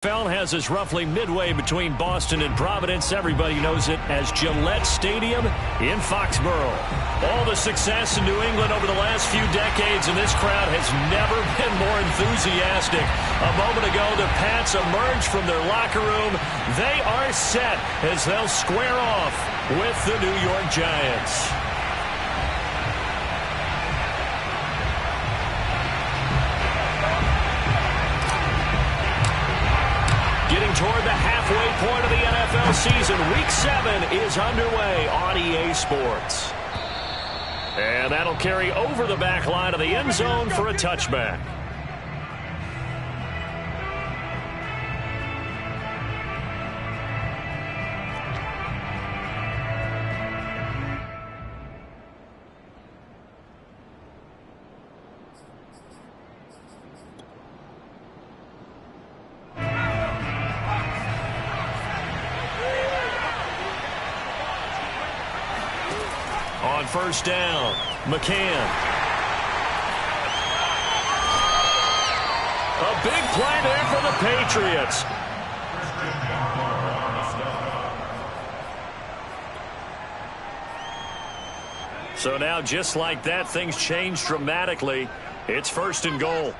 NFL has us roughly midway between Boston and Providence. Everybody knows it as Gillette Stadium in Foxborough. All the success in New England over the last few decades, and this crowd has never been more enthusiastic. A moment ago, the Pats emerged from their locker room. They are set as they'll square off with the New York Giants. Getting toward the halfway point of the NFL season. Week 7 is underway on EA Sports. And that'll carry over the back line of the end zone for a touchback. On first down, McCann. A big play there for the Patriots. So now, just like that, things change dramatically. It's first and goal.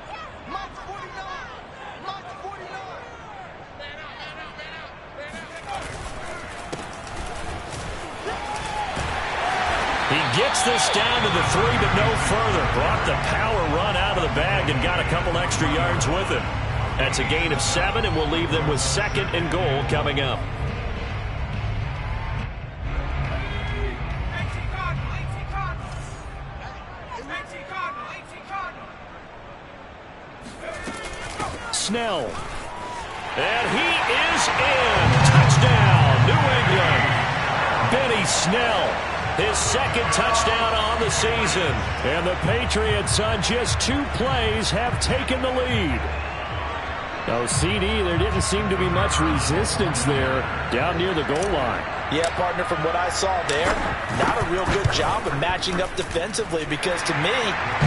He gets this down to the 3, but no further. Brought the power run out of the bag and got a couple extra yards with it. That's a gain of 7, and we'll leave them with second and goal coming up. Snell. And he is in. Touchdown, New England. Benny Snell. His second touchdown on the season. And the Patriots on just 2 plays have taken the lead. Oh, CD, there didn't seem to be much resistance there down near the goal line. Yeah, partner, from what I saw there, not a real good job of matching up defensively because to me,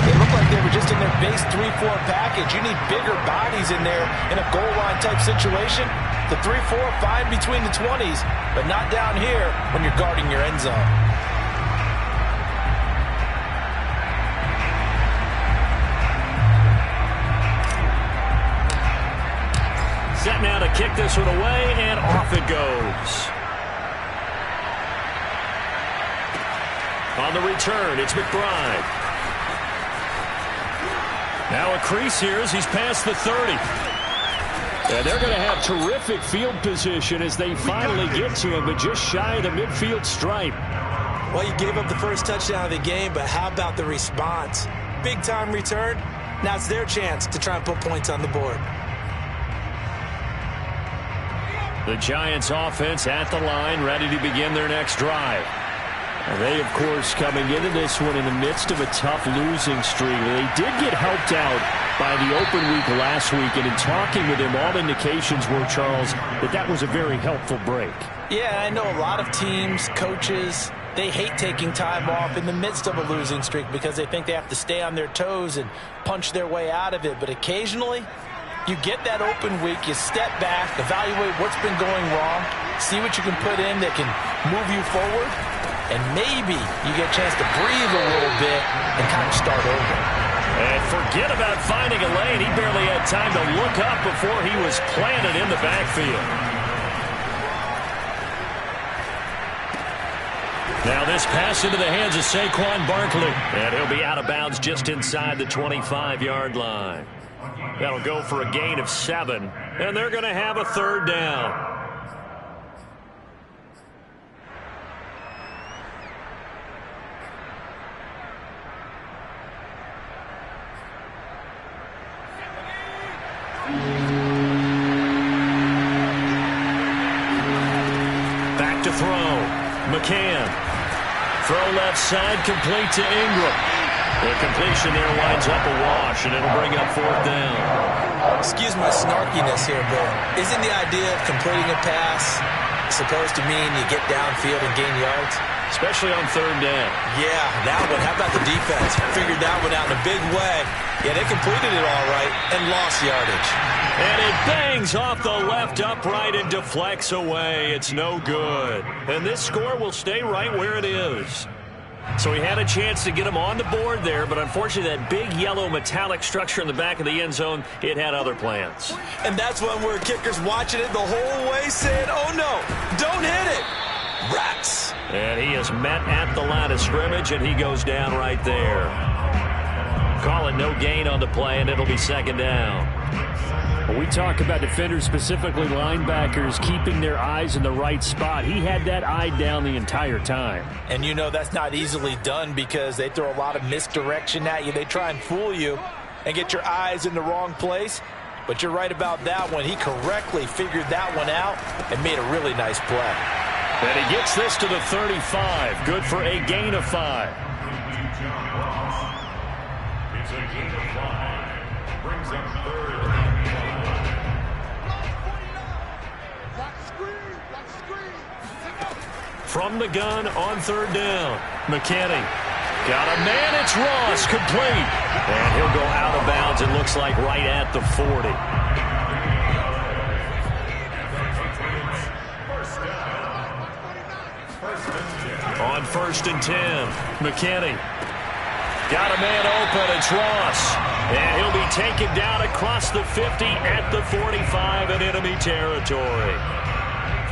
it looked like they were just in their base 3-4 package. You need bigger bodies in there in a goal line type situation. The 3-4 fine between the 20s, but not down here when you're guarding your end zone. Set now to kick this one away, and off it goes. On the return, it's McBride. Now a crease here as he's past the 30. And they're going to have terrific field position as they finally get to him, but just shy of the midfield stripe. Well, you gave up the first touchdown of the game, but how about the response? Big-time return. Now it's their chance to try and put points on the board. The Giants offense at the line, ready to begin their next drive. And they, of course, coming into this one in the midst of a tough losing streak. They did get helped out by the open week last week, and in talking with him, all indications were, Charles, that was a very helpful break. Yeah, I know a lot of teams, coaches, they hate taking time off in the midst of a losing streak because they think they have to stay on their toes and punch their way out of it. But occasionally, you get that open week, you step back, evaluate what's been going wrong, see what you can put in that can move you forward, and maybe you get a chance to breathe a little bit and kind of start over. And forget about finding a lane. He barely had time to look up before he was planted in the backfield. Now this pass into the hands of Saquon Barkley, and he'll be out of bounds just inside the 25-yard line. That'll go for a gain of 7, and they're going to have a third down. Back to throw. McCann. Throw left side, complete to Ingram. The completion there winds up a wash, and it'll bring up 4th down. Excuse my snarkiness here, but isn't the idea of completing a pass supposed to mean you get downfield and gain yards? Especially on 3rd down. Yeah, that one. How about the defense? Figured that one out in a big way. Yeah, they completed it all right and lost yardage. And it bangs off the left upright and deflects away. It's no good. And this score will stay right where it is. So he had a chance to get him on the board there, but unfortunately that big yellow metallic structure in the back of the end zone, it had other plans. And that's when we're kickers watching it the whole way saying, oh no, don't hit it. Rats. And he is met at the line of scrimmage, and he goes down right there. Call it no gain on the play, and it'll be second down. When we talk about defenders, specifically linebackers, keeping their eyes in the right spot, he had that eye down the entire time. And you know that's not easily done because they throw a lot of misdirection at you. They try and fool you and get your eyes in the wrong place. But you're right about that one. He correctly figured that one out and made a really nice play. And he gets this to the 35. Good for a gain of 5. It's a gain of 5. Brings up third. From the gun on third down. McKinney. Got a man. It's Ross. Complete. And he'll go out of bounds. It looks like right at the 40. On 1st and 10. McKinney. Got a man open. It's Ross. And he'll be taken down across the 50 at the 45 in enemy territory.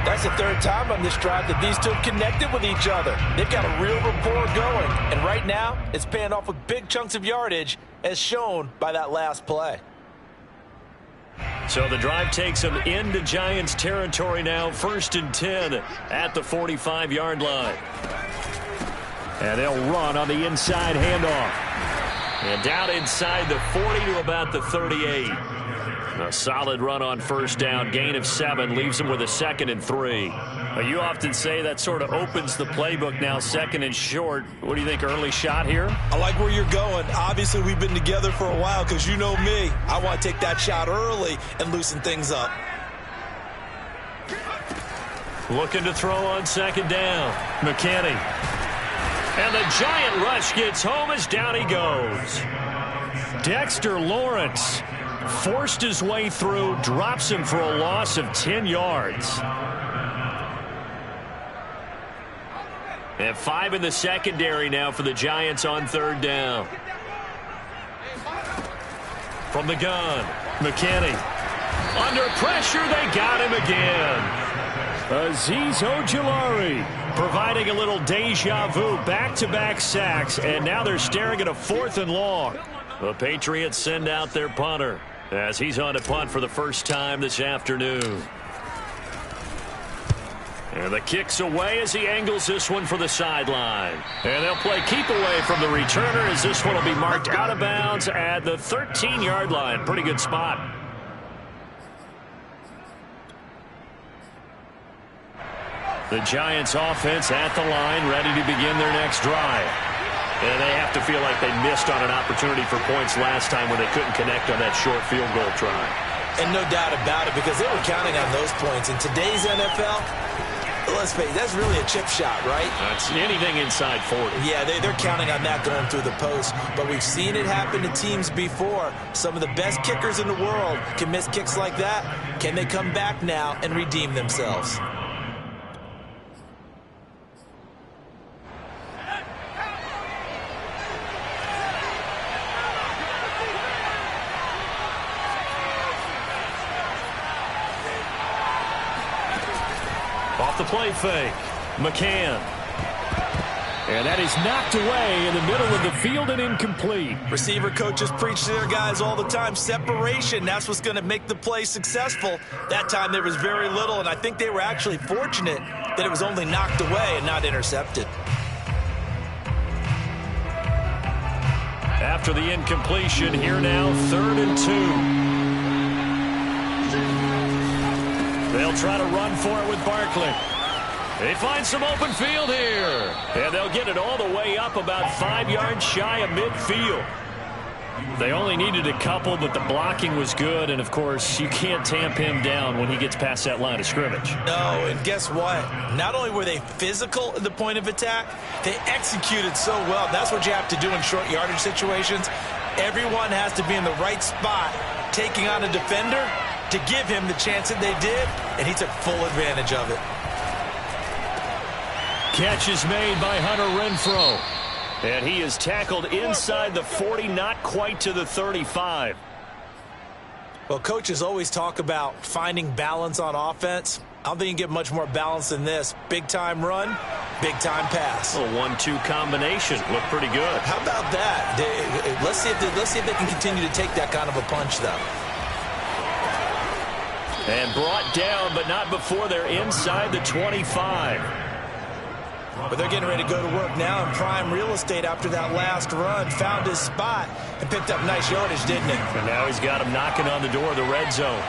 That's the third time on this drive that these two have connected with each other. They've got a real rapport going. And right now, it's paying off with big chunks of yardage, as shown by that last play. So the drive takes them into Giants territory now. 1st and 10 at the 45-yard line. And they'll run on the inside handoff. And down inside the 40 to about the 38. A solid run on 1st down. Gain of 7 leaves them with a 2nd and 3. You often say that sort of opens the playbook now, 2nd and short. What do you think, early shot here? I like where you're going. Obviously, we've been together for a while because you know me. I want to take that shot early and loosen things up. Looking to throw on 2nd down. McKinney. And the giant rush gets home as down he goes. Dexter Lawrence forced his way through, drops him for a loss of 10 yards. And 5 in the secondary now for the Giants on 3rd down. From the gun, McKinney. Under pressure, they got him again. Azeez Ojulari providing a little deja vu, back-to-back sacks, and now they're staring at a 4th and long. The Patriots send out their punter as he's on to punt for the first time this afternoon. And the kick's away as he angles this one for the sideline. And they'll play keep away from the returner as this one will be marked out of bounds at the 13-yard line. Pretty good spot. The Giants offense at the line, ready to begin their next drive. And they have to feel like they missed on an opportunity for points last time when they couldn't connect on that short field goal try. And no doubt about it, because they were counting on those points. In today's NFL, let's face it, that's really a chip shot, right? That's anything inside 40. Yeah, they're counting on that going through the post. But we've seen it happen to teams before. Some of the best kickers in the world can miss kicks like that. Can they come back now and redeem themselves? Off the play fake, McCann. And that is knocked away in the middle of the field and incomplete. Receiver coaches preach to their guys all the time. Separation, that's what's going to make the play successful. That time there was very little, and I think they were actually fortunate that it was only knocked away and not intercepted. After the incompletion, here now, 3rd and 2. They'll try to run for it with Barkley. They find some open field here. And they'll get it all the way up about 5 yards shy of midfield. They only needed a couple, but the blocking was good. And, of course, you can't tamp him down when he gets past that line of scrimmage. No, and guess what? Not only were they physical at the point of attack, they executed so well. That's what you have to do in short yardage situations. Everyone has to be in the right spot, taking on a defender to give him the chance that they did, and he took full advantage of it. Catch is made by Hunter Renfrow. And he is tackled inside the 40, not quite to the 35. Well, coaches always talk about finding balance on offense. I don't think you can get much more balance than this. Big-time run, big-time pass. A 1-2 combination. Looked pretty good. How about that? Let's see if they can continue to take that kind of a punch, though. And brought down, but not before they're inside the 25. But they're getting ready to go to work now in prime real estate after that last run. Found his spot and picked up nice yardage, didn't he? And now he's got him knocking on the door of the red zone.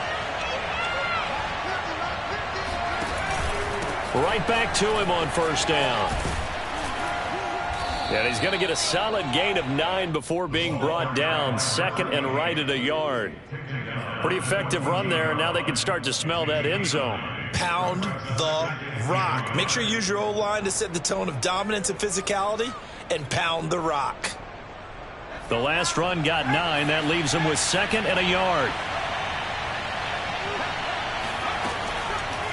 Right back to him on first down. And he's going to get a solid gain of 9 before being brought down. Second and right at a yard. Pretty effective run there, and now they can start to smell that end zone. Pound the rock. Make sure you use your O-line to set the tone of dominance and physicality, and pound the rock. The last run got 9. That leaves him with second and a yard.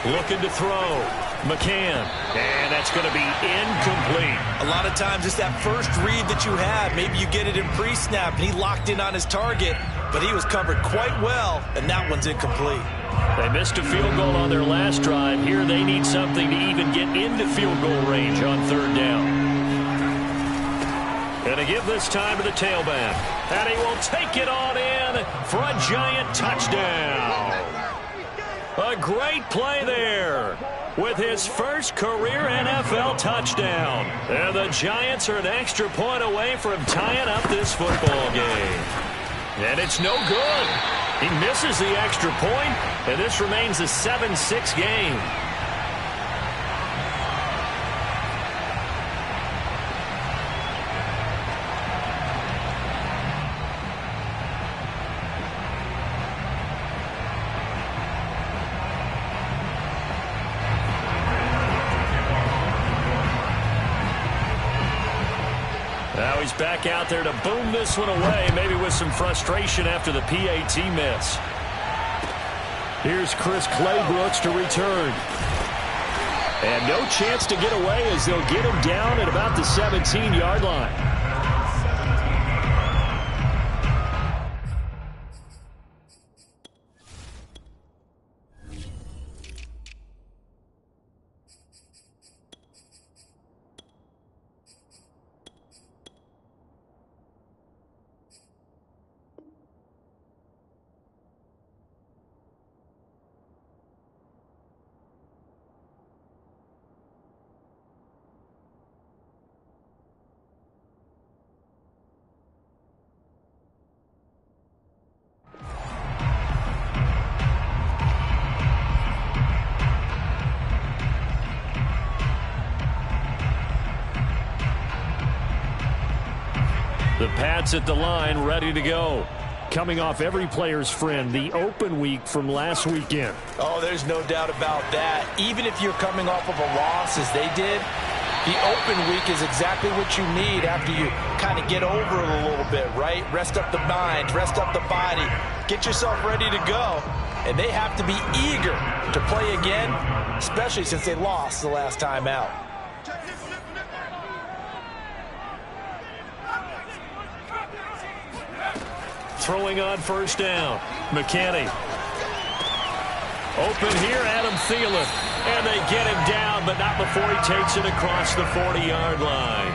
Looking to throw. McCann. And that's going to be incomplete. A lot of times it's that first read that you have. Maybe you get it in pre-snap, and he locked in on his target, but he was covered quite well, and that one's incomplete. They missed a field goal on their last drive. Here they need something to even get into field goal range on third down. Going to give this time to the tailback. And he will take it on in for a giant touchdown. A great play there with his first career NFL touchdown. And the Giants are an extra point away from tying up this football game. And it's no good. He misses the extra point, and this remains a 7-6 game. Now he's back out there to boom this one away, maybe with some frustration after the PAT miss. Here's Chris Claybrooks to return. And no chance to get away as they'll get him down at about the 17-yard line. The Pats at the line, ready to go. Coming off every player's friend, the open week from last weekend. Oh, there's no doubt about that. Even if you're coming off of a loss as they did, the open week is exactly what you need after you kind of get over it a little bit, right? Rest up the mind, rest up the body, get yourself ready to go. And they have to be eager to play again, especially since they lost the last time out. Throwing on first down. McKinney. Open here, Adam Thielen. And they get him down, but not before he takes it across the 40-yard line.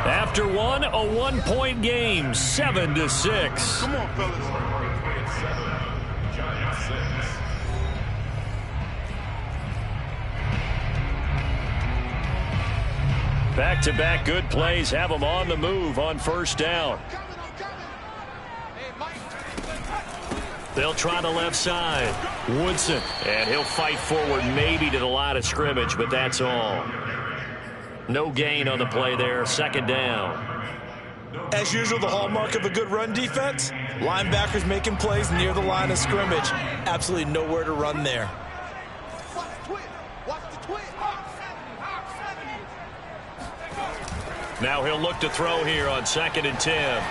After one, a one-point game, 7-6. Come on, fellas. Back-to-back good plays have them on the move on first down. They'll try the left side. Woodson. And he'll fight forward maybe to the line of scrimmage, but that's all. No gain on the play there. Second down. As usual, the hallmark of a good run defense, linebackers making plays near the line of scrimmage. Absolutely nowhere to run there. Now he'll look to throw here on 2nd and 10.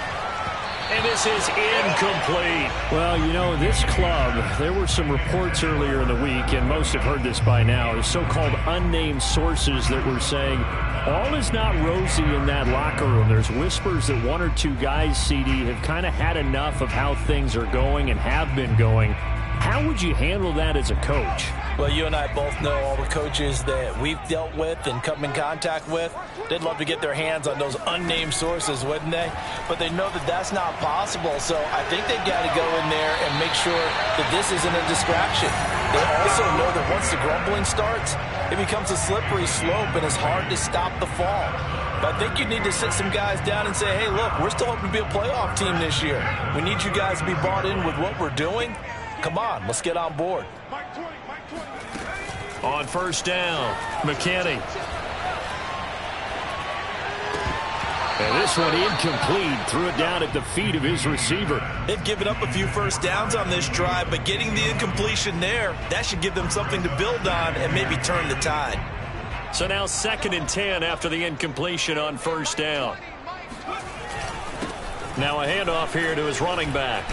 And this is incomplete. Well, you know, this club, there were some reports earlier in the week, and most have heard this by now, the so-called unnamed sources that were saying all is not rosy in that locker room. There's whispers that one or two guys, CD, have kind of had enough of how things are going and have been going. How would you handle that as a coach? Well, you and I both know all the coaches that we've dealt with and come in contact with. They'd love to get their hands on those unnamed sources, wouldn't they? But they know that that's not possible, so I think they've got to go in there and make sure that this isn't a distraction. They also know that once the grumbling starts, it becomes a slippery slope and it's hard to stop the fall. But I think you need to sit some guys down and say, hey, look, we're still hoping to be a playoff team this year. We need you guys to be bought in with what we're doing. Come on, let's get on board. On first down, McKinney. And this one incomplete. Threw it down at the feet of his receiver. They've given up a few first downs on this drive, but getting the incompletion there, that should give them something to build on and maybe turn the tide. So now 2nd and 10 after the incompletion on first down. Now a handoff here to his running back.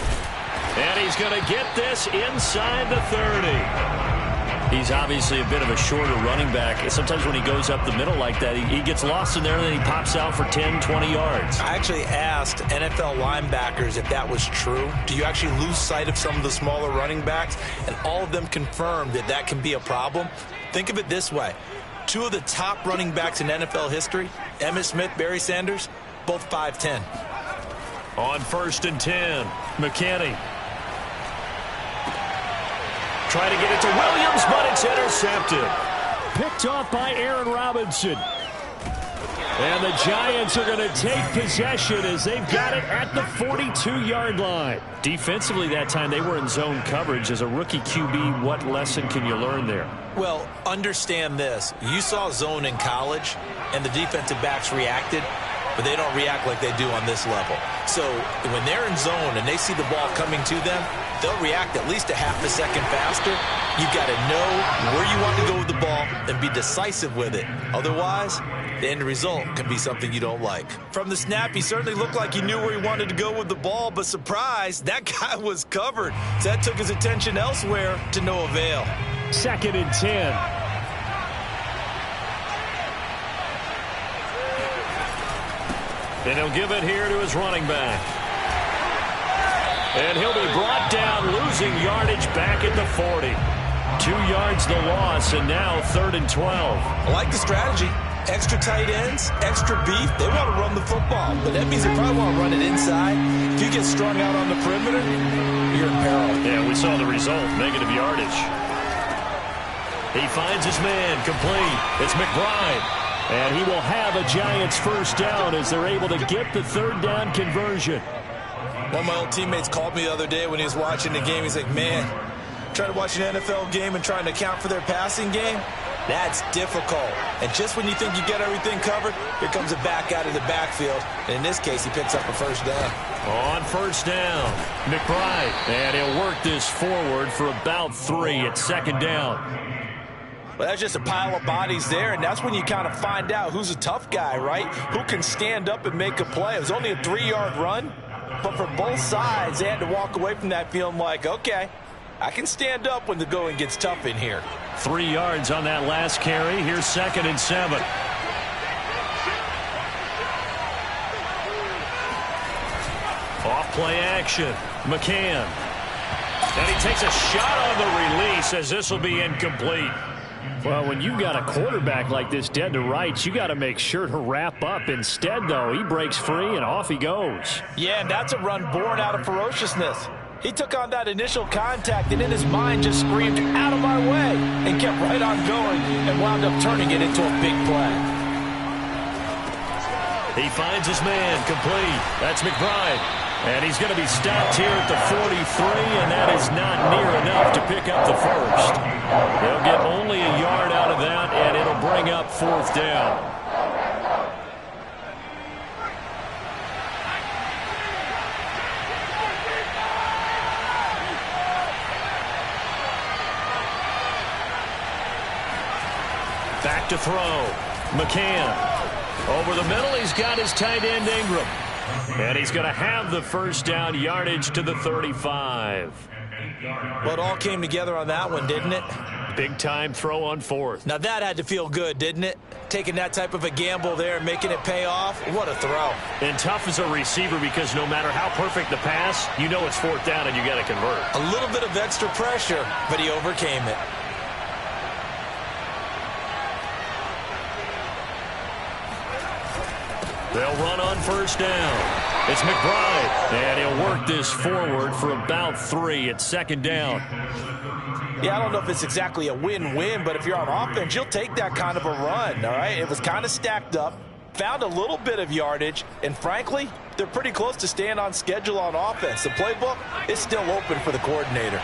And he's going to get this inside the 30. He's obviously a bit of a shorter running back. Sometimes when he goes up the middle like that, he gets lost in there and then he pops out for 10, 20 yards. I actually asked NFL linebackers if that was true. Do you actually lose sight of some of the smaller running backs? And all of them confirmed that that can be a problem. Think of it this way. 2 of the top running backs in NFL history, Emmitt Smith, Barry Sanders, both 5'10". On 1st and 10, McKinney. Trying to get it to Williams, but it's intercepted. Picked off by Aaron Robinson. And the Giants are going to take possession as they've got it at the 42-yard line. Defensively that time, they were in zone coverage. As a rookie QB, what lesson can you learn there? Well, understand this. You saw zone in college, and the defensive backs reacted, but they don't react like they do on this level. So when they're in zone and they see the ball coming to them, they'll react at least a half a second faster. You've got to know where you want to go with the ball and be decisive with it. Otherwise, the end result can be something you don't like. From the snap, he certainly looked like he knew where he wanted to go with the ball, but surprise, that guy was covered. So that took his attention elsewhere to no avail. 2nd and 10. And he'll give it here to his running back. And he'll be brought down, losing yardage back at the 40. 2 yards the loss, and now 3rd and 12. I like the strategy. Extra tight ends, extra beef. They want to run the football, but that means they probably want to run it inside. If you get strung out on the perimeter, you're in peril. Yeah, we saw the result, negative yardage. He finds his man, complete. It's McBride. And he will have a Giants first down as they're able to get the 3rd down conversion. One of my old teammates called me the other day when he was watching the game. He's like, man, trying to watch an NFL game and trying to account for their passing game, that's difficult. And just when you think you get everything covered, here comes a back out of the backfield. And in this case, he picks up a first down. On first down, McBride. And he'll work this forward for about 3 at 2nd down. Well, that's just a pile of bodies there, and that's when you kind of find out who's a tough guy, right? Who can stand up and make a play. It was only a 3-yard run, but for both sides, they had to walk away from that feeling like, okay, I can stand up when the going gets tough in here. 3 yards on that last carry. Here's 2nd and 7. Off play action. McCann. And he takes a shot on the release as this will be incomplete. Well, when you've got a quarterback like this dead to rights, you got to make sure to wrap up. Instead, though, he breaks free and off he goes. Yeah, and that's a run born out of ferociousness. He took on that initial contact and in his mind just screamed, out of my way, and kept right on going and wound up turning it into a big play. He finds his man, complete. That's McBride. And he's going to be stopped here at the 43, and that is not near enough to pick up the first. They'll get only a yard out of that, and it'll bring up 4th down. Back to throw. McCann. Over the middle, he's got his tight end Ingram. And he's going to have the first down, yardage to the 35. Well, it all came together on that one, didn't it? Big-time throw on fourth. Now that had to feel good, didn't it? Taking that type of a gamble there and making it pay off. What a throw. And tough as a receiver because no matter how perfect the pass, you know it's fourth down and you got to convert. A little bit of extra pressure, but he overcame it. They'll run on first down. It's McBride, and he'll work this forward for about 3 at second down. Yeah, I don't know if it's exactly a win-win, but if you're on offense, you'll take that kind of a run, all right? It was kind of stacked up, found a little bit of yardage, and frankly, they're pretty close to staying on schedule on offense. The playbook is still open for the coordinator.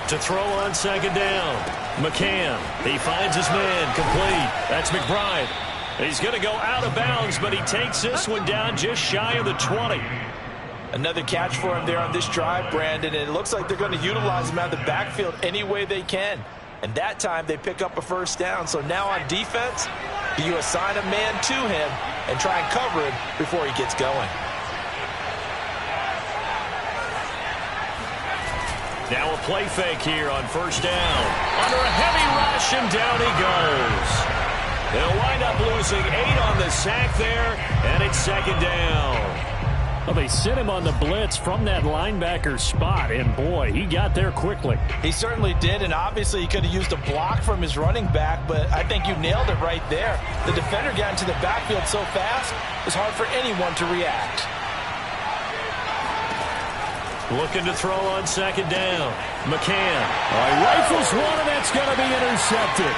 To throw on second down, McCann. He finds his man, complete. That's McBride. He's going to go out of bounds, but he takes this one down just shy of the 20. Another catch for him there on this drive, Brandon, and it looks like they're going to utilize him out of the backfield any way they can. And that time they pick up a first down. So now on defense, do you assign a man to him and try and cover him before he gets going? Now a play fake here on first down. Under a heavy rush, and down he goes. They'll wind up losing 8 on the sack there, and it's second down. Well, they sent him on the blitz from that linebacker spot, and boy, he got there quickly. He certainly did, and obviously he could have used a block from his running back, but I think you nailed it right there. The defender got into the backfield so fast, it was hard for anyone to react. Looking to throw on second down. McCann. Rifles one, and that's going to be intercepted.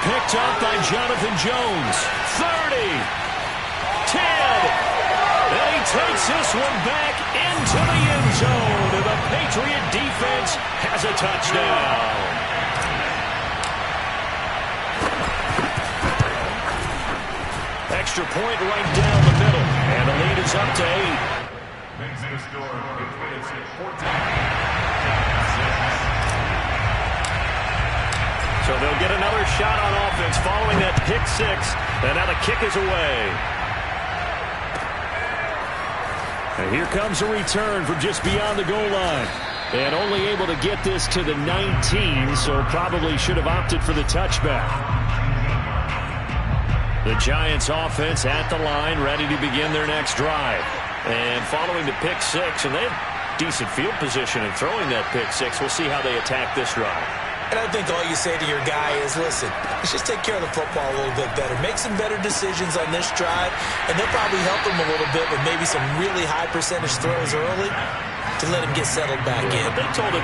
Picked up by Jonathan Jones. 30. 10. And he takes this one back into the end zone. And the Patriot defense has a touchdown. Extra point right down the middle. And the lead is up to 8. So they'll get another shot on offense following that pick 6. And now the kick is away. And here comes a return from just beyond the goal line. And only able to get this to the 19, so probably should have opted for the touchback. The Giants offense at the line, ready to begin their next drive. And following the pick 6, and they have decent field position in throwing that pick 6. We'll see how they attack this drive. And I think all you say to your guy is, listen, let's just take care of the football a little bit better. Make some better decisions on this drive, and they'll probably help him a little bit with maybe some really high percentage throws early to let him get settled back in. But they told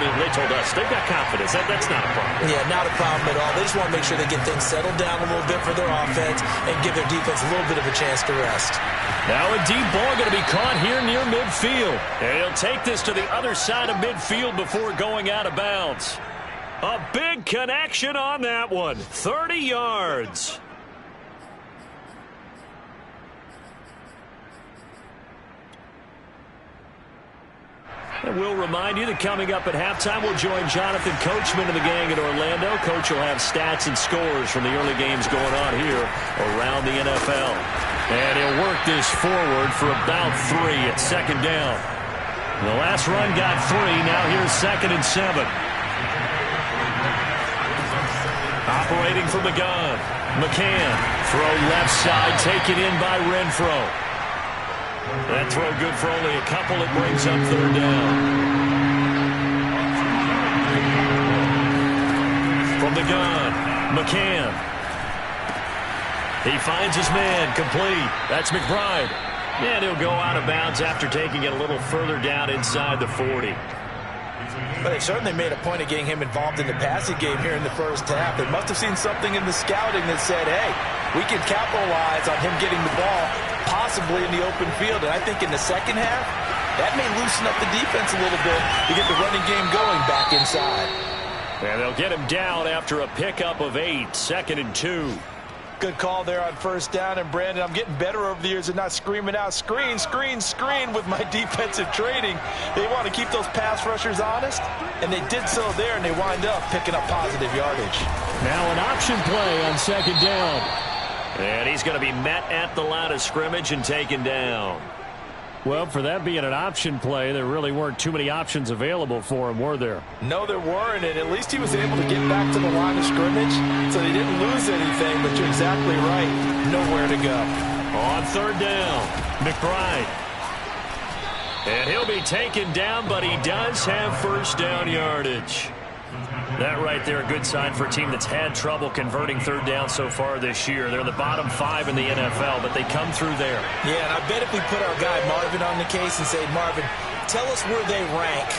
us they've got confidence. That's not a problem. Yeah, not a problem at all. They just want to make sure they get things settled down a little bit for their offense and give their defense a little bit of a chance to rest. Now a deep ball going to be caught here near midfield. And he'll take this to the other side of midfield before going out of bounds. A big connection on that one. 30 yards. And we'll remind you that coming up at halftime, we'll join Jonathan Coachman and the gang in Orlando. Coach will have stats and scores from the early games going on here around the NFL. And he'll work this forward for about 3 at second down. The last run got 3. Now here's 2nd and 7. Operating from the gun. McCann. Throw left side. Taken in by Renfro. That throw good for only a couple. It brings up 3rd down. From the gun. McCann. He finds his man. Complete. That's McBride. And he'll go out of bounds after taking it a little further down inside the 40. But they certainly made a point of getting him involved in the passing game here in the first half. They must have seen something in the scouting that said, hey, we can capitalize on him getting the ball possibly in the open field. And I think in the second half, that may loosen up the defense a little bit to get the running game going back inside. And they'll get him down after a pickup of 8, 2nd and 2. Good call there on first down. And, Brandon, I'm getting better over the years and not screaming out, screen, screen, screen with my defensive training. They want to keep those pass rushers honest, and they did so there, and they wind up picking up positive yardage. Now an option play on second down. And he's going to be met at the line of scrimmage and taken down. Well, for that being an option play, there really weren't too many options available for him, were there? No, there weren't, and at least he was able to get back to the line of scrimmage, so they didn't lose anything, but you're exactly right. Nowhere to go. On third down, McBride. And he'll be taken down, but he does have first down yardage. That right there, a good sign for a team that's had trouble converting third down so far this year. They're in the bottom 5 in the NFL, but they come through there. Yeah, and I bet if we put our guy Marvin on the case and say, Marvin, tell us where they rank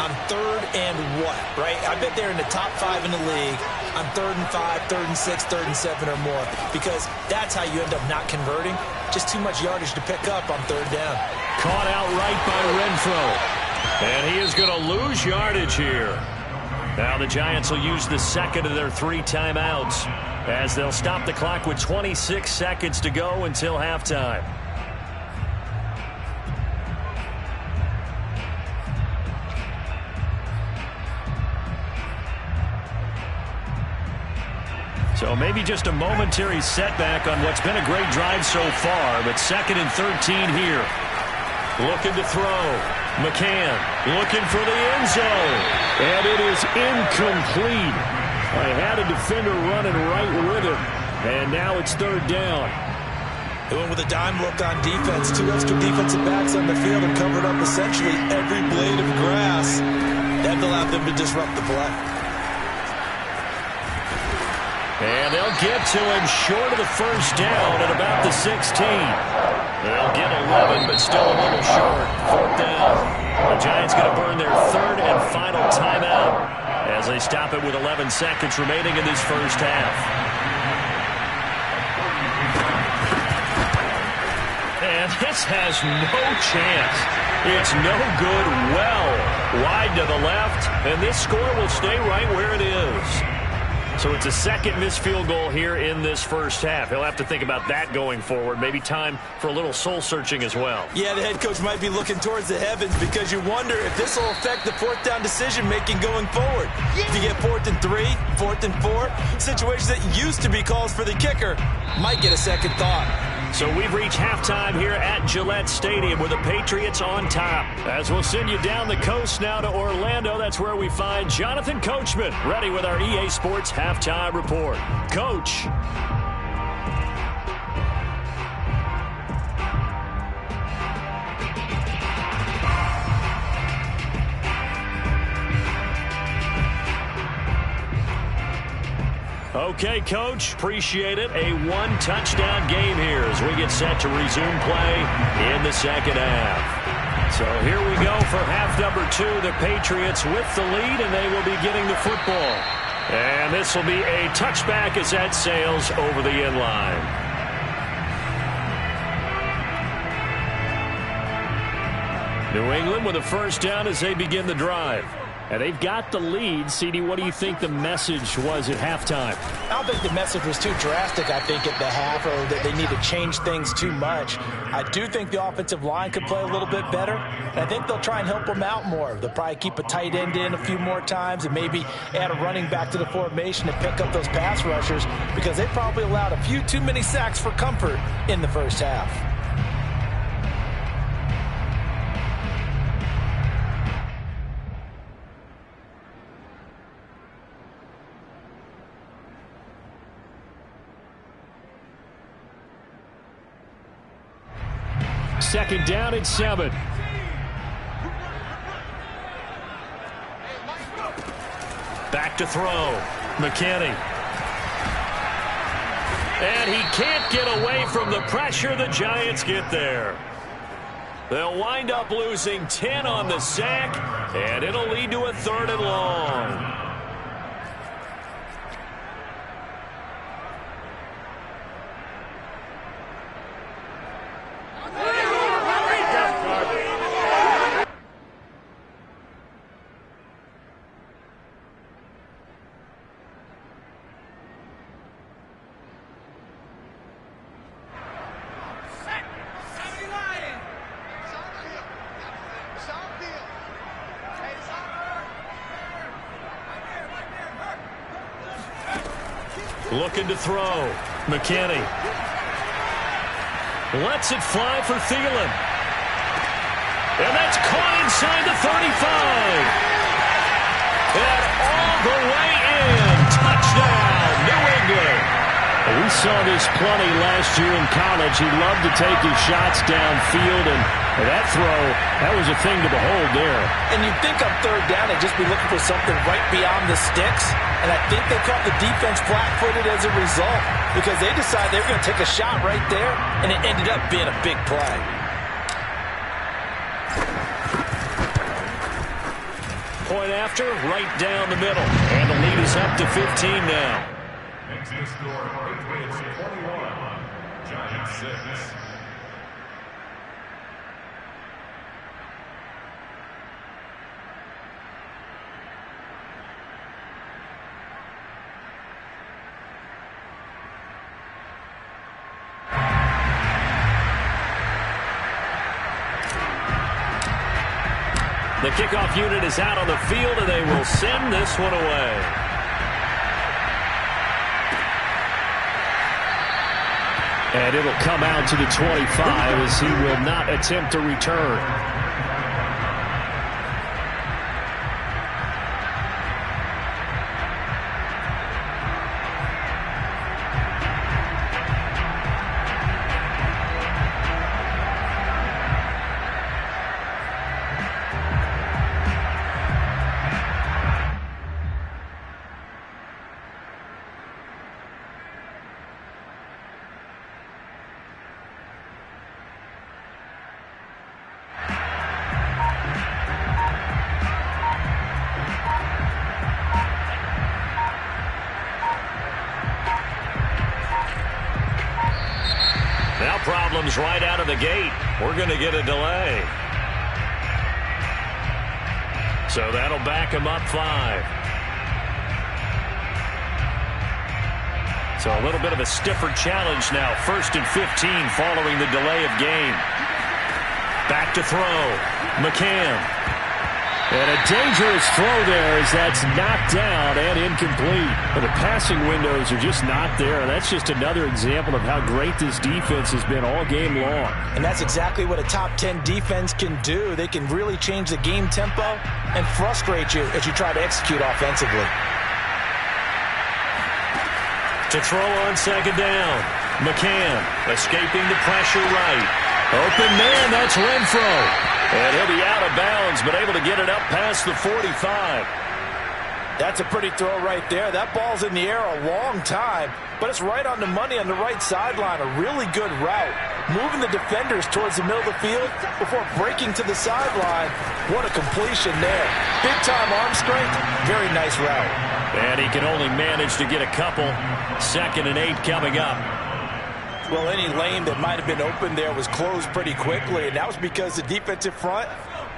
on third and what, right? I bet they're in the top 5 in the league on third and 5, third and 6, third and 7 or more, because that's how you end up not converting. Just too much yardage to pick up on third down. Caught out right by Renfro. And he is going to lose yardage here. Now the Giants will use the second of their 3 timeouts as they'll stop the clock with 26 seconds to go until halftime. So maybe just a momentary setback on what's been a great drive so far, but 2nd and 13 here. Looking to throw. McCann looking for the end zone. And it is incomplete. I had a defender running right with him. And now it's third down. They went with a dime look on defense. 2 extra defensive backs on the field and covered up essentially every blade of grass. That allowed them to disrupt the play. And they'll get to him short of the first down at about the 16. They'll get 11, but still a little short. 4th down. The Giants going to burn their 3rd and final timeout as they stop it with 11 seconds remaining in this first half. And this has no chance. It's no good. Well wide to the left, and this score will stay right where it is. So it's a second missed field goal here in this first half. He'll have to think about that going forward. Maybe time for a little soul-searching as well. Yeah, the head coach might be looking towards the heavens because you wonder if this will affect the 4th down decision-making going forward. If you get 4th and 3, 4th and 4, situations that used to be calls for the kicker might get a second thought. So we've reached halftime here at Gillette Stadium with the Patriots on top. As we'll send you down the coast now to Orlando, that's where we find Jonathan Coachman ready with our EA Sports Halftime Report. Coach. Okay, Coach, appreciate it. A 1-touchdown game here as we get set to resume play in the second half. So here we go for half number 2. The Patriots with the lead, and they will be getting the football. And this will be a touchback as that sails over the end line. New England with a first down as they begin the drive. And they've got the lead. CD, what do you think the message was at halftime? I don't think the message was too drastic, I think, at the half, or that they need to change things too much. I do think the offensive line could play a little bit better, and I think they'll try and help them out more. They'll probably keep a tight end in a few more times and maybe add a running back to the formation to pick up those pass rushers because they probably allowed a few too many sacks for comfort in the first half. Second down and 7. Back to throw. McKinney. And he can't get away from the pressure. The Giants get there. They'll wind up losing 10 on the sack, and it'll lead to a 3rd and long. Looking to throw. McKinney. Lets it fly for Thielen. And that's caught inside the 35. And all the way in. Touchdown, New England. We saw this plenty last year in college. He loved to take his shots downfield, and that throw, that was a thing to behold there. And you'd think on third down they'd just be looking for something right beyond the sticks. And I think they caught the defense flat-footed as a result because they decided they were going to take a shot right there, and it ended up being a big play. Point after, right down the middle. And the lead is up to 15 now. Next score, Patriots 21, Giants 6. The kickoff unit is out on the field, and they will send this one away. And it'll come out to the 25 as he will not attempt to return. Now problems right out of the gate. We're going to get a delay. So that'll back him up 5. So a little bit of a stiffer challenge now. 1st and 15 following the delay of game. Back to throw. McCann. And a dangerous throw there as that's knocked down and incomplete. And the passing windows are just not there. That's just another example of how great this defense has been all game long. And that's exactly what a top 10 defense can do. They can really change the game tempo and frustrate you as you try to execute offensively. To throw on 2nd down. McCann escaping the pressure right. Open man, that's Renfro. And he'll be out of bounds, but able to get it up past the 45. That's a pretty throw right there. That ball's in the air a long time, but it's right on the money on the right sideline. A really good route. Moving the defenders towards the middle of the field before breaking to the sideline. What a completion there. Big-time arm strength. Very nice route. And he can only manage to get a couple. 2nd and 8 coming up. Well, any lane that might have been open there was closed pretty quickly, and that was because the defensive front,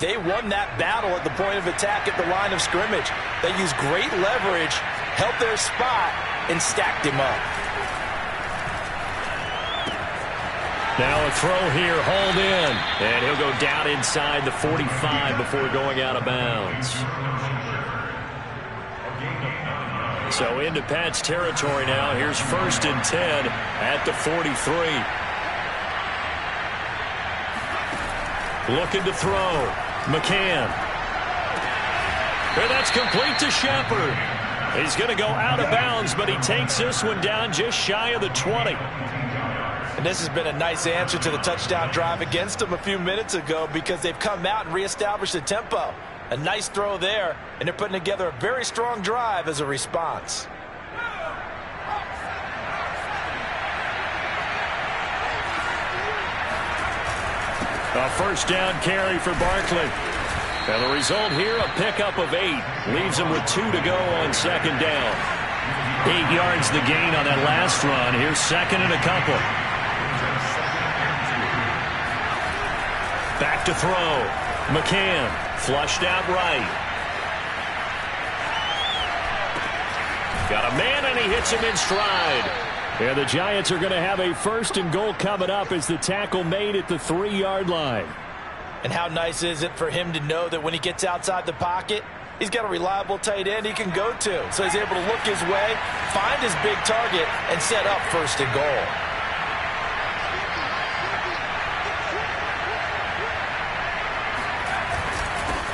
they won that battle at the point of attack at the line of scrimmage. They used great leverage, held their spot, and stacked him up. Now a throw here, hauled in, and he'll go down inside the 45 before going out of bounds. So into Pat's territory now. Here's 1st and 10 at the 43. Looking to throw. McCann. And that's complete to Shepard. He's going to go out of bounds, but he takes this one down just shy of the 20. And this has been a nice answer to the touchdown drive against them a few minutes ago because they've come out and reestablished the tempo. A nice throw there, and they're putting together a very strong drive as a response. A 1st down carry for Barkley. And the result here, a pickup of 8. Leaves him with 2 to go on 2nd down. 8 yards the gain on that last run. Here's 2nd and a couple. Back to throw. McCann. Flushed out right. Got a man, and he hits him in stride. And the Giants are going to have a 1st and goal coming up as the tackle made at the 3-yard line. And how nice is it for him to know that when he gets outside the pocket, he's got a reliable tight end he can go to. So he's able to look his way, find his big target and set up 1st and goal.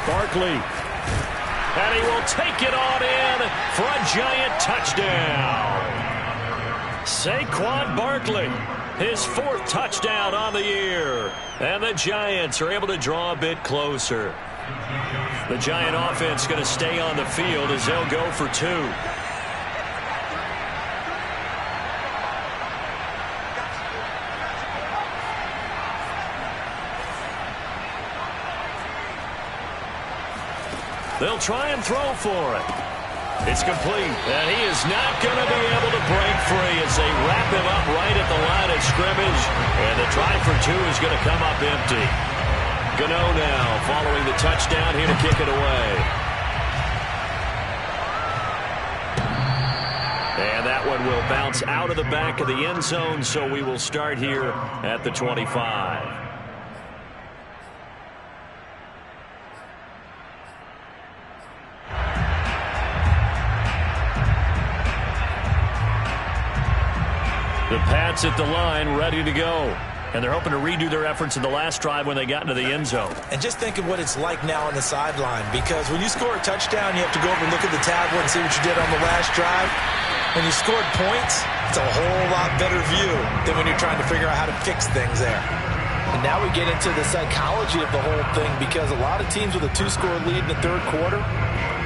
Barkley. And he will take it on in for a Giant touchdown. Saquon Barkley, his 4th touchdown on the year. And the Giants are able to draw a bit closer. The Giant offense going to stay on the field as they'll go for 2. They'll try and throw for it. It's complete, and he is not going to be able to break free as they wrap him up right at the line of scrimmage. And the try for 2 is going to come up empty. Gano now following the touchdown here to kick it away. And that one will bounce out of the back of the end zone, so we will start here at the 25. The Pats at the line, ready to go. And they're hoping to redo their efforts in the last drive when they got into the end zone. And just think of what it's like now on the sideline, because when you score a touchdown, you have to go over and look at the tablet and see what you did on the last drive. When you scored points, it's a whole lot better view than when you're trying to figure out how to fix things there. And now we get into the psychology of the whole thing, because a lot of teams with a 2-score lead in the 3rd quarter,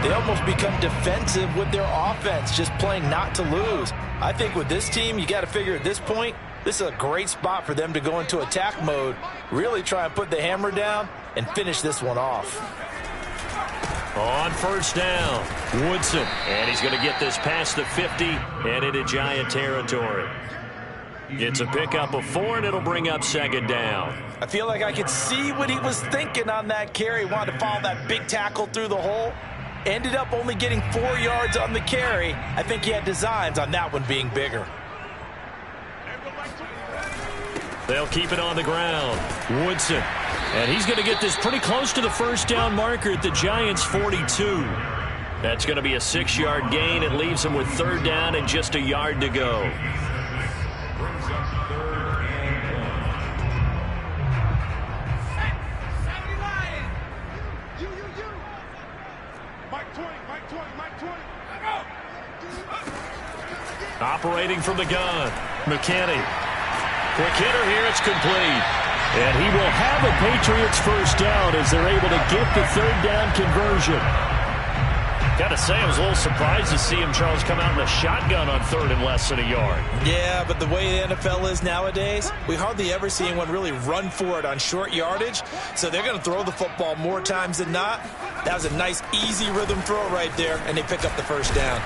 they almost become defensive with their offense, just playing not to lose. I think with this team, you got to figure at this point, this is a great spot for them to go into attack mode, really try and put the hammer down and finish this one off. On 1st down, Woodson. And he's going to get this past the 50 and into Giant territory. It's a pickup of 4, and it'll bring up 2nd down. I feel like I could see what he was thinking on that carry. Wanted to follow that big tackle through the hole. Ended up only getting 4 yards on the carry. I think he had designs on that one being bigger. They'll keep it on the ground. Woodson. And he's going to get this pretty close to the 1st down marker at the Giants' 42. That's going to be a 6-yard gain. It leaves him with 3rd down and just a yard to go. Operating from the gun, McKinney. Quick hitter here, it's complete. And he will have a Patriots 1st down as they're able to get the 3rd down conversion. Got to say, I was a little surprised to see him, Charles, come out in a shotgun on 3rd and less than a yard. Yeah, but the way the NFL is nowadays, we hardly ever see anyone really run for it on short yardage. So they're going to throw the football more times than not. That was a nice, easy rhythm throw right there, and they pick up the 1st down.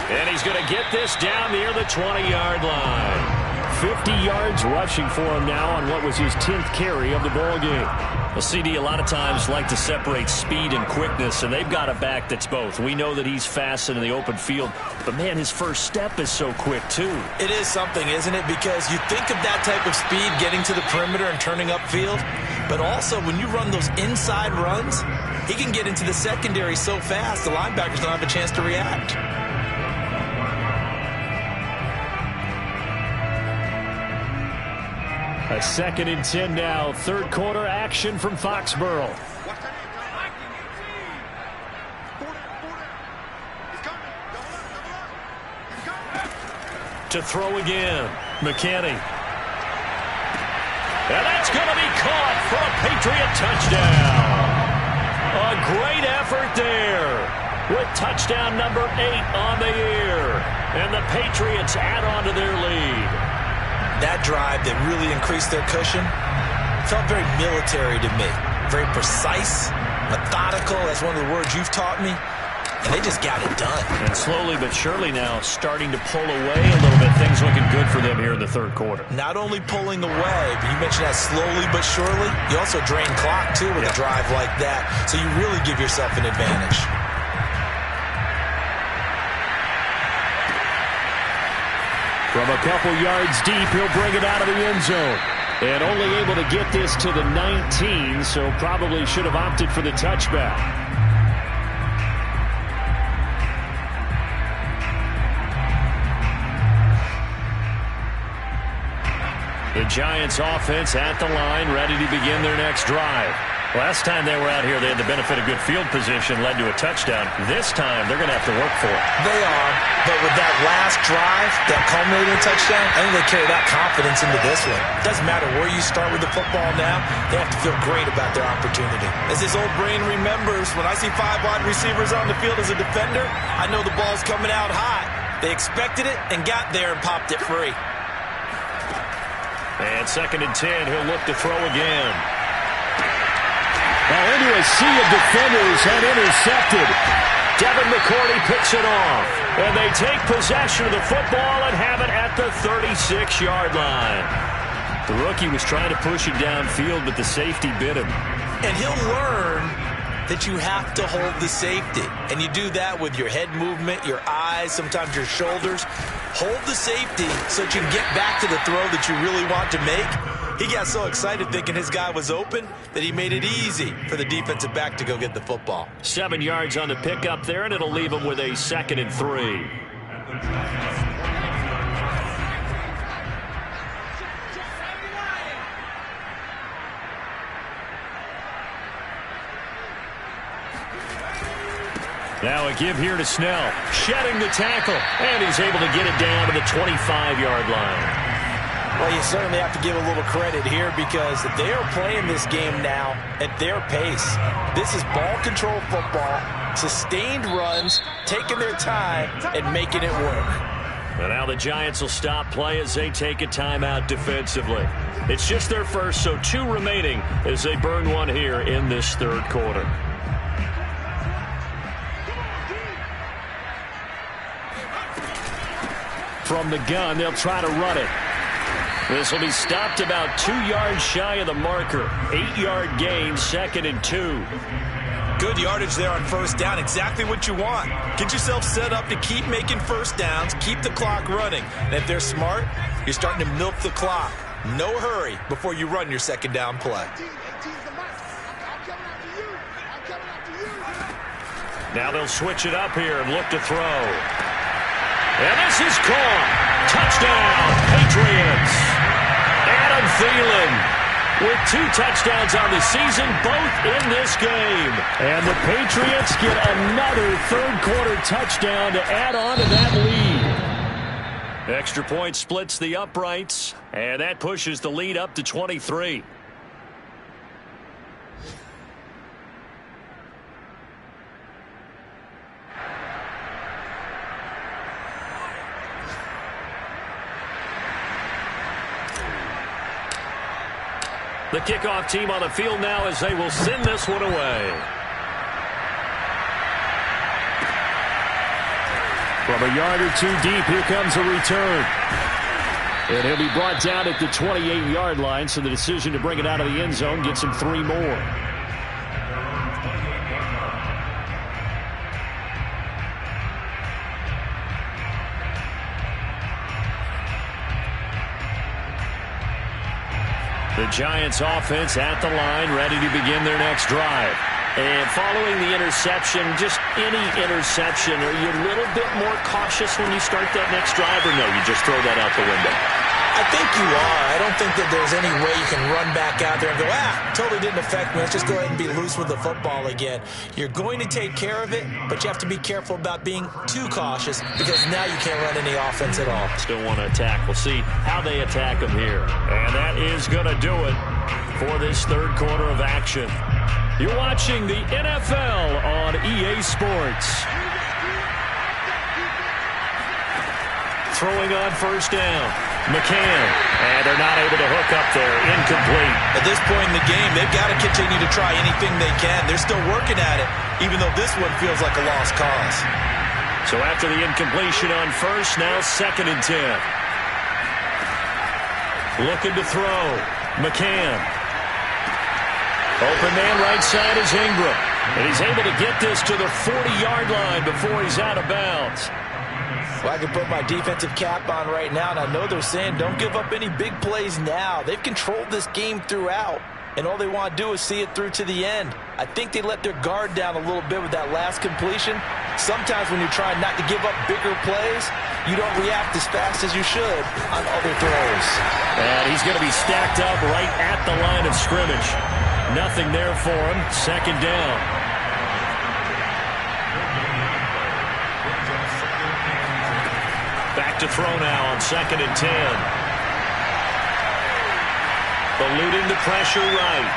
And he's going to get this down near the 20-yard line. 50 yards rushing for him now on what was his 10th carry of the ball game. Well, CD, a lot of times like to separate speed and quickness, and they've got a back that's both. We know that he's fast in the open field, but, man, his first step is so quick, too. It is something, isn't it? Because you think of that type of speed getting to the perimeter and turning upfield, but also when you run those inside runs, he can get into the secondary so fast the linebackers don't have a chance to react. A 2nd and 10 now. 3rd quarter action from Foxborough. To throw again. McKinney. And that's going to be caught for a Patriot touchdown. A great effort there with touchdown number 8 on the year. And the Patriots add on to their lead. That drive that really increased their cushion felt very military to me. Very precise, methodical. That's one of the words you've taught me. And they just got it done. And slowly but surely now starting to pull away a little bit. Things looking good for them here in the 3rd quarter. Not only pulling away, but you mentioned that slowly but surely. You also drain clock, too, with a drive like that. So you really give yourself an advantage. From a couple yards deep, he'll bring it out of the end zone. And only able to get this to the 19, so probably should have opted for the touchback. The Giants offense at the line, ready to begin their next drive. Last time they were out here, they had the benefit of good field position, led to a touchdown. This time, they're going to have to work for it. They are, but with that last drive, that culminating touchdown, I think they carry that confidence into this one. Doesn't matter where you start with the football now, they have to feel great about their opportunity. As his old brain remembers, when I see 5 wide receivers on the field as a defender, I know the ball's coming out hot. They expected it and got there and popped it free. And 2nd and 10, he'll look to throw again. Now into a sea of defenders and intercepted. Devin McCourty picks it off. And they take possession of the football and have it at the 36-yard line. The rookie was trying to push it downfield, but the safety bit him. And he'll learn that you have to hold the safety. And you do that with your head movement, your eyes, sometimes your shoulders. Hold the safety so that you can get back to the throw that you really want to make. He got so excited thinking his guy was open that he made it easy for the defensive back to go get the football. 7 yards on the pickup there, and it'll leave him with a 2nd and 3. Now a give here to Snell, shedding the tackle, and he's able to get it down to the 25-yard line. Well, you certainly have to give a little credit here because they are playing this game now at their pace. This is ball control football, sustained runs, taking their time, and making it work. And now the Giants will stop play as they take a timeout defensively. It's just their first, so 2 remaining as they burn one here in this 3rd quarter. From the gun, they'll try to run it. This will be stopped about 2 yards shy of the marker. 8-yard gain, 2nd and 2. Good yardage there on 1st down. Exactly what you want. Get yourself set up to keep making 1st downs, keep the clock running. And if they're smart, you're starting to milk the clock. No hurry before you run your 2nd down play. Now they'll switch it up here and look to throw. And this is caught. Touchdown, Patriots. Adam Thielen with 2 touchdowns on the season, both in this game. And the Patriots get another 3rd quarter touchdown to add on to that lead. Extra point splits the uprights, and that pushes the lead up to 23. The kickoff team on the field now as they will send this one away. From a yard or 2 deep, here comes a return. And he'll be brought down at the 28-yard line, so the decision to bring it out of the end zone gets him 3 more. The Giants offense at the line, ready to begin their next drive. And following the interception, just any interception, are you a little bit more cautious when you start that next drive, or no, you just throw that out the window? I think you are. I don't think that there's any way you can run back out there and go, totally didn't affect me. Let's just go ahead and be loose with the football again. You're going to take care of it, but you have to be careful about being too cautious because now you can't run any offense at all. Still want to attack. We'll see how they attack them here. And that is going to do it for this 3rd quarter of action. You're watching the NFL on EA Sports. Throwing on 1st down. McCann, and they're not able to hook up there. Incomplete. At this point in the game, they've got to continue to try anything they can. They're still working at it, even though this one feels like a lost cause. So after the incompletion on 1st, now 2nd and 10. Looking to throw. McCann. Open man right side is Ingram. And he's able to get this to the 40-yard line before he's out of bounds. Well, I can put my defensive cap on right now, and I know they're saying don't give up any big plays now. They've controlled this game throughout, and all they want to do is see it through to the end. I think they let their guard down a little bit with that last completion. Sometimes when you're trying not to give up bigger plays, you don't react as fast as you should on other throws. And he's going to be stacked up right at the line of scrimmage. Nothing there for him. Second down. Back to throw now on 2nd and 10. Eluding the pressure right.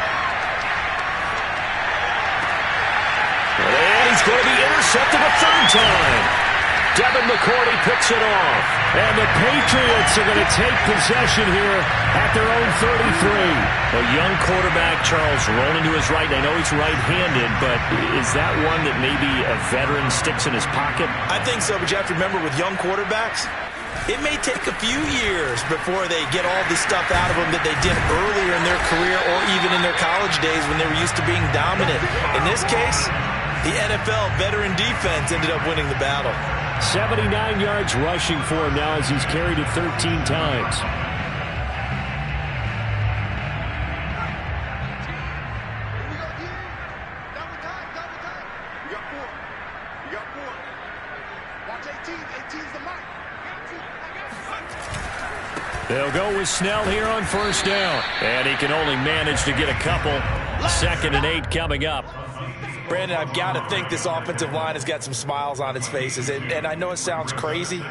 And he's going to be intercepted a third time. Devin McCourty picks it off. And the Patriots are going to take possession here at their own 33. A young quarterback, Charles, rolling to his right. I know he's right-handed, but is that one that maybe a veteran sticks in his pocket? I think so, but you have to remember with young quarterbacks, it may take a few years before they get all the stuff out of them that they did earlier in their career or even in their college days when they were used to being dominant. In this case, the NFL veteran defense ended up winning the battle. 79 yards rushing for him now as he's carried it 13 times. They'll go with Snell here on first down. And he can only manage to get a couple. 2nd and 8 coming up. Brandon, I've got to think this offensive line has got some smiles on its faces. And I know it sounds crazy,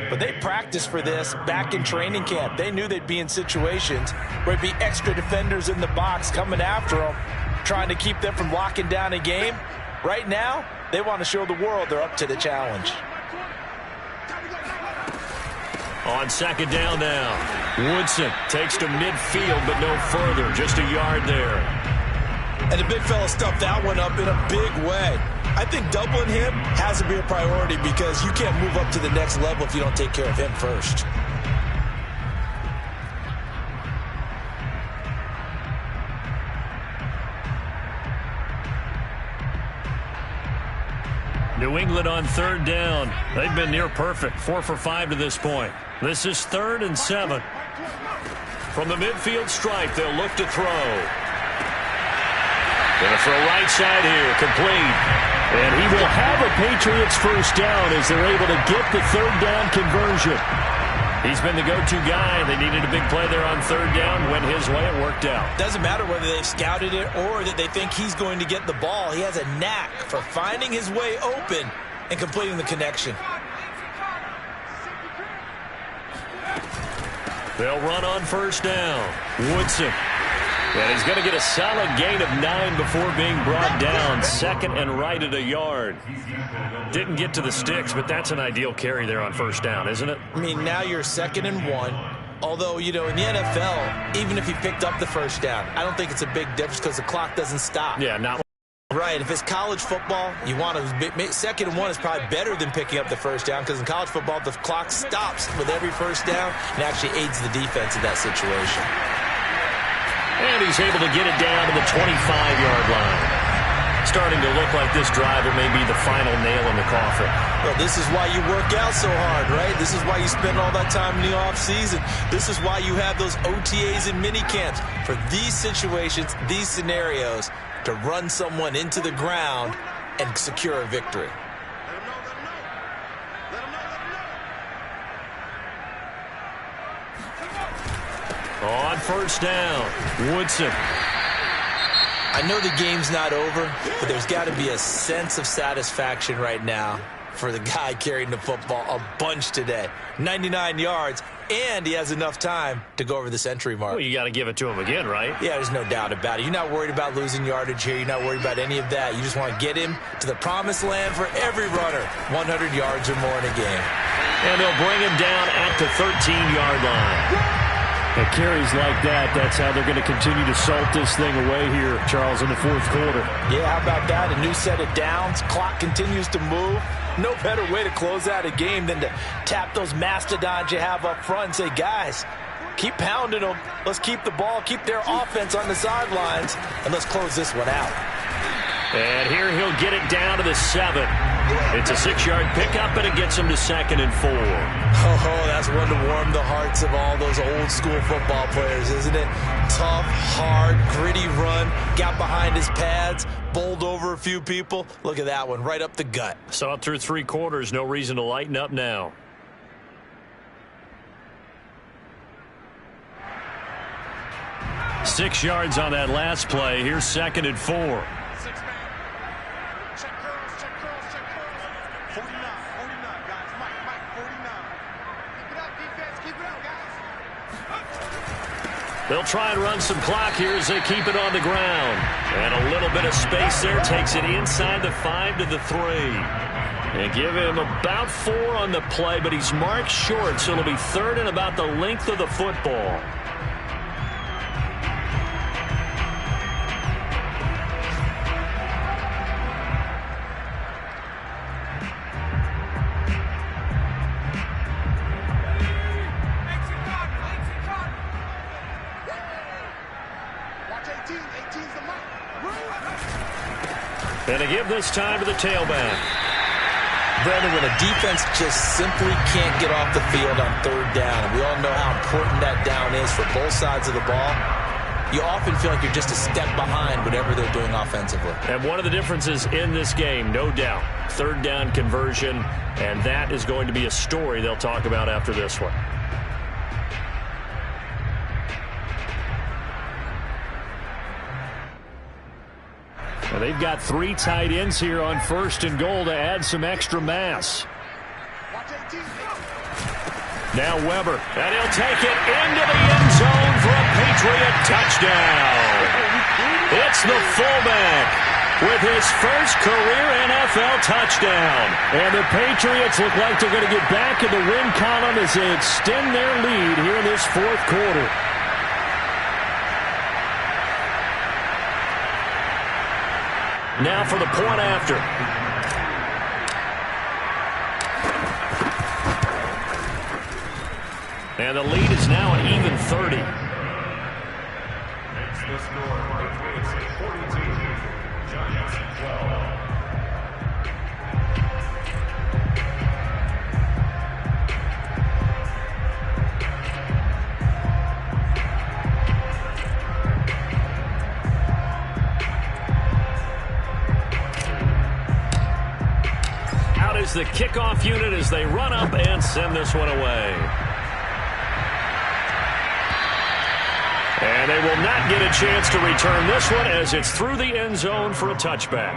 but they practiced for this back in training camp. They knew they'd be in situations where it'd be extra defenders in the box coming after them, trying to keep them from locking down a game. Right now, they want to show the world they're up to the challenge. On 2nd down now, Woodson takes to midfield, but no further. Just a yard there. And the big fella stuffed that one up in a big way. I think doubling him has to be a priority because you can't move up to the next level if you don't take care of him first. New England on 3rd down. They've been near perfect. 4 for 5 to this point. This is 3rd and 7. From the midfield stripe, they'll look to throw. Going to throw right side here, complete. And he will have a Patriots first down as they're able to get the 3rd down conversion. He's been the go-to guy. They needed a big play there on 3rd down. Went his way. It worked out. Doesn't matter whether they've scouted it or that they think he's going to get the ball. He has a knack for finding his way open and completing the connection. They'll run on first down. Woodson. And he's going to get a solid gain of 9 before being brought down. 2nd and right at a yard. Didn't get to the sticks, but that's an ideal carry there on first down, isn't it? I mean, now you're 2nd and 1. Although, you know, in the NFL, even if he picked up the first down, I don't think it's a big difference because the clock doesn't stop. Yeah, not right. If it's college football, you want to 2nd and 1 is probably better than picking up the first down because in college football, the clock stops with every first down and actually aids the defense in that situation. And he's able to get it down to the 25-yard line. Starting to look like this drive, it may be the final nail in the coffin. Well, this is why you work out so hard, right? This is why you spend all that time in the offseason. This is why you have those OTAs and mini camps. For these situations, these scenarios, to run someone into the ground and secure a victory. On first down, Woodson. I know the game's not over, but there's got to be a sense of satisfaction right now for the guy carrying the football a bunch today. 99 yards, and he has enough time to go over the century mark. Well, you got to give it to him again, right? Yeah, there's no doubt about it. You're not worried about losing yardage here. You're not worried about any of that. You just want to get him to the promised land for every runner, 100 yards or more in a game. And they'll bring him down at the 13-yard line. At carries like that, that's how they're going to continue to salt this thing away here, Charles, in the 4th quarter. Yeah, how about that? A new set of downs. Clock continues to move. No better way to close out a game than to tap those mastodons you have up front and say, guys, keep pounding them. Let's keep the ball, keep their offense on the sidelines, and let's close this one out. And here he'll get it down to the 7. It's a 6-yard pickup, and it gets him to 2nd and 4. Oh, that's one to warm the hearts of all those old-school football players, isn't it? Tough, hard, gritty run. Got behind his pads, bowled over a few people. Look at that one, right up the gut. Saw it through 3 quarters. No reason to lighten up now. 6 yards on that last play. Here's 2nd and 4. 6-man. Check curls, check curls, check curls. 49, guys. Mike, 49. Keep it up, defense. Keep it up, guys. They'll try and run some clock here as they keep it on the ground. And a little bit of space there. Takes it inside the 5 to the 3. And give him about 4 on the play, but he's marked short, so it'll be 3rd and about the length of the football. And they give this time to the tailback. Brandon, when a defense just simply can't get off the field on 3rd down, and we all know how important that down is for both sides of the ball, you often feel like you're just a step behind whatever they're doing offensively. And one of the differences in this game, no doubt, 3rd down conversion, and that is going to be a story they'll talk about after this one. Well, they've got 3 tight ends here on 1st and goal to add some extra mass. Now Weber, and he'll take it into the end zone for a Patriot touchdown. It's the fullback with his first career NFL touchdown. And the Patriots look like they're going to get back in the win column as they extend their lead here in this 4th quarter. Now for the point after. And the lead is now an even 30. Makes the score. Patriots 42, Giants 12. Is the kickoff unit as they run up and send this one away. And they will not get a chance to return this one as it's through the end zone for a touchback.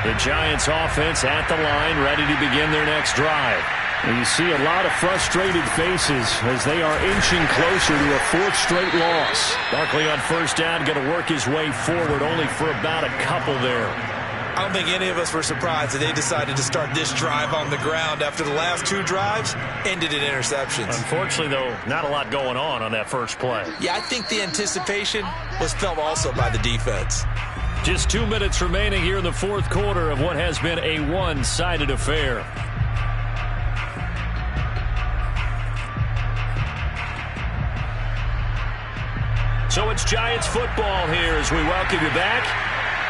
The Giants offense at the line, ready to begin their next drive. And you see a lot of frustrated faces as they are inching closer to a 4th straight loss. Barkley on 1st down, going to work his way forward only for about a couple there. I don't think any of us were surprised that they decided to start this drive on the ground after the last 2 drives ended in interceptions. Unfortunately, though, not a lot going on that first play. Yeah, I think the anticipation was felt also by the defense. Just 2 minutes remaining here in the 4th quarter of what has been a one-sided affair. So it's Giants football here as we welcome you back.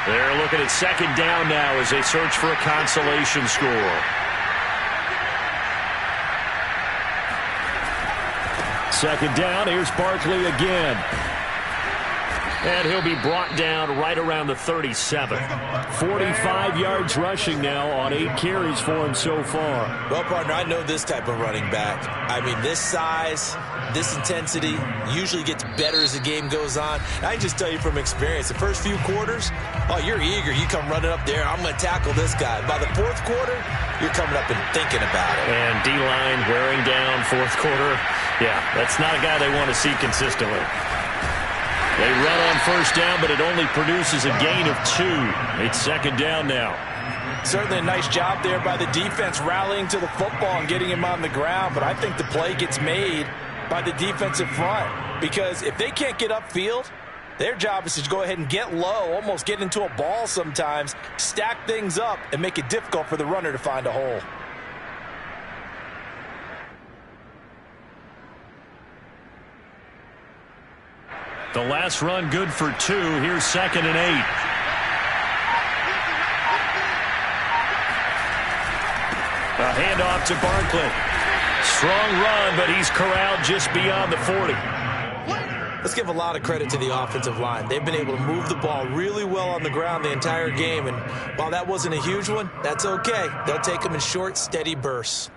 They're looking at 2nd down now as they search for a consolation score. Second down, here's Barkley again. And he'll be brought down right around the 37. 45 yards rushing now on 8 carries for him so far. Well, partner, I know this type of running back. I mean, this size, this intensity usually gets better as the game goes on. I can just tell you from experience, the first few quarters, oh, you're eager. You come running up there, I'm going to tackle this guy. By the 4th quarter, you're coming up and thinking about it. And D-line wearing down 4th quarter. Yeah, that's not a guy they want to see consistently. They run on 1st down, but it only produces a gain of 2. It's 2nd down now. Certainly a nice job there by the defense rallying to the football and getting him on the ground, but I think the play gets made by the defensive front because if they can't get upfield, their job is to go ahead and get low, almost get into a ball sometimes, stack things up, and make it difficult for the runner to find a hole. The last run good for 2. Here's 2nd and 8. A handoff to Barkley. Strong run, but he's corralled just beyond the 40. Let's give a lot of credit to the offensive line. They've been able to move the ball really well on the ground the entire game, and while that wasn't a huge one, that's okay. They'll take them in short, steady bursts.